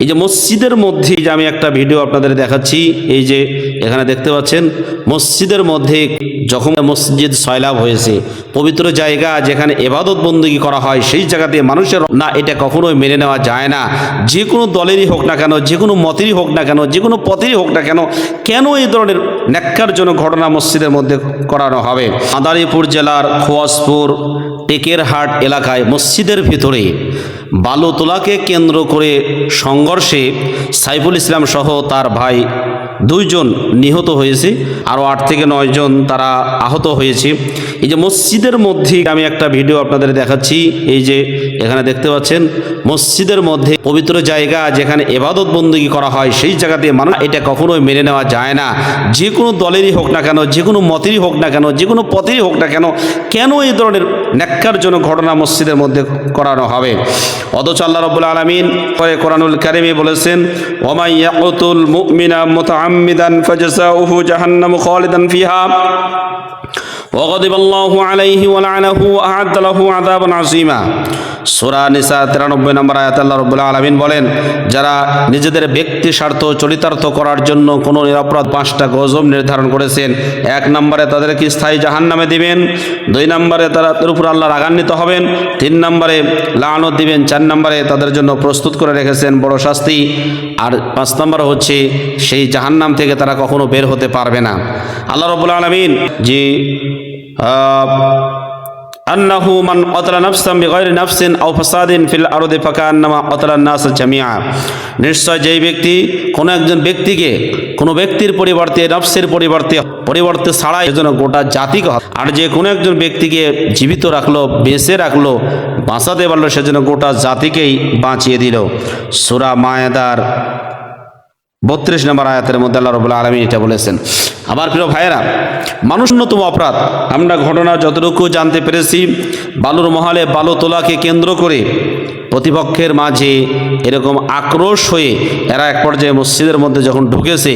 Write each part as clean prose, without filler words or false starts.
যে মসজিদের মধ্যে যে আমি একটা ভিডিও আপনাদের দেখাচ্ছি, এই যে এখানে দেখতে পাচ্ছেন মসজিদের মধ্যে যখন মসজিদ সয়লাব হয়েছে, পবিত্র জায়গা যেখানে ইবাদত বন্দেগী করা হয়, সেই জায়গাতে মানুষের না, এটা কখনোই মেনে নেওয়া যায় না। যে কোনো দলেরই হোক না কেন, যে কোনো মতেরই হোক না কেন, যে কোনো পথেরই হোক না কেন, কেন এই ধরনের ন্যাক্কারজনক ঘটনা মসজিদের মধ্যে করানো হবে? মাদারীপুর জেলার খোয়াজপুর টেকেরহাট এলাকায় মসজিদের ভিতরে বালু তোলাকে কেন্দ্র করে সংঘর্ষে সাইফুল ইসলাম সহ তার ভাই 2 জন নিহত হয়েছে, আরও 8 থেকে 9 জন তারা আহত হয়েছে। এই যে মসজিদের মধ্যে আমি একটা ভিডিও আপনাদের দেখাচ্ছি, এই যে এখানে দেখতে পাচ্ছেন মসজিদের মধ্যে পবিত্র জায়গা যেখানে ইবাদত বন্দেগী করা হয়, সেই জায়গাতে মানুষ এটা কখনোই মেনে নেওয়া যায় না। যে কোনো দলেরই হোক না কেন, যে কোনো মতেরই হোক না কেন, যে কোনো পথেরই হোক না কেন, কেন এই ধরনের ন্যাক্কারজনক ঘটনা মসজিদের মধ্যে করানো হবে? অথচ আল্লাহ রাব্বুল আলামিন কোরআনুল কারীমে বলেছেন, ওয়া মান ইয়াকতুল মুমিনা মুতাআম্মিদান ফাজাযাউহু জাহান্নামু খালিদান ফিহা ওয়া গাদিবাল্লাহু আলাইহি ওয়া লা'নাহু ওয়া আ'আদ্দা লাহু আযাবান আযীমা। সূরা নিসা 93 নম্বর আয়াতে আল্লাহ রাব্বুল আলামিন বলেন, যারা নিজেদের ব্যক্তি স্বার্থ চরিতার্থ করার জন্য কোনো নিরপরাধ 5টা গজব নির্ধারণ করেছেন, 1 নম্বরে তাদেরকে স্থায়ী জাহান্নামে দিবেন, 2 নম্বরে তাদের উপর আল্লাহ রাগান্বিত হবেন, 3 নম্বরে লানত দিবেন, 4 নম্বরে তাদের জন্য প্রস্তুত করে রেখেছেন বড় শাস্তি, আর 5 নম্বর হচ্ছে সেই জাহান্নাম থেকে তারা কখনো বের হতে পারবে না। আল্লাহ রাব্বুল আলামিন যে আন্নাহু মান ক্বাতালা নাফসান বিগাইরি নাফসিন আও ফাসাদিন ফিল আরদি ফাকান্নামা ক্বাতালান নাস জামিআ। নিশ্চয় যেই ব্যক্তি কোনো একজন ব্যক্তিকে কোনো ব্যক্তির পরিবর্তে নফসের পরিবর্তে ছাড়াই এজন্য গোটা জাতিকে, আর যে কোনো একজন ব্যক্তিকে জীবিত রাখলো, বেঁচে রাখলো, বাঁচাতে পারলো, সেজন্য গোটা জাতিকেই বাঁচিয়ে দিল। সূরা মায়েদার 32 নম্বর আয়াতের মধ্যে আল্লাহ রাব্বুল আলামিন এটা বলেছেন। আমার প্রিয় ভাইয়েরা, মানুষ অন্যতম অপরাধ। আমরা ঘটনা যতটুকু জানতে পেরেছি, বালুর মহালে বালু তোলাকে কেন্দ্র করে প্রতিপক্ষের মাঝে এরকম আক্রোশ হয়ে এরা এক পর্যায়ে মসজিদের মধ্যে যখন ঢুকেছে,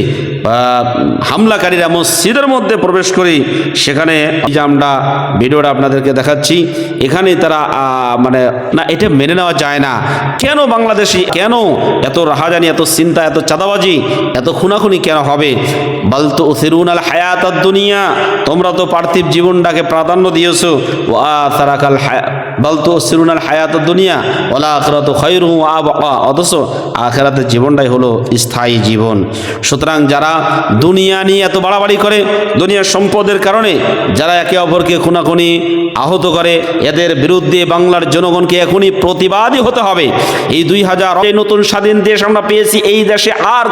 হামলাকারীরা মসজিদের মধ্যে প্রবেশ করে সেখানে যে আমরা ভিডিওটা আপনাদেরকে দেখাচ্ছি, এখানে তারা মানে না, এটা মেনে নেওয়া যায় না। কেন বাংলাদেশি, কেন এত রাহাজানি, এত চিন্তা, এত চাঁদাবাজি, এত খুনাখুনি কেন হবে? বাল তুসিরুনাল হায়াতাদ দুনিয়া, তোমরা তো পার্থিব জীবনটাকে প্রাধান্য দিয়েছো, ওয়া তারাকাল বাল তুসিরুনাল হায়াতাদ দুনিয়া ওয়াল আখিরাতু খায়রুন ওয়া আবকা, অথচ আখিরাতের জীবনটাই হলো স্থায়ী জীবন। সুতরাং যারা দুনিয়া নিয়ে এত বাড়াবাড়ি করে, দুনিয়ার সম্পদের কারণে যারা একে অপরকে খুনাখুনি আহত করে, এদের বিরুদ্ধে বাংলার জনগণকে এখনই প্রতিবাদী হতে হবে। এই 2000 নতুন স্বাধীন দেশ আমরা পেয়েছি, এই দেশে আর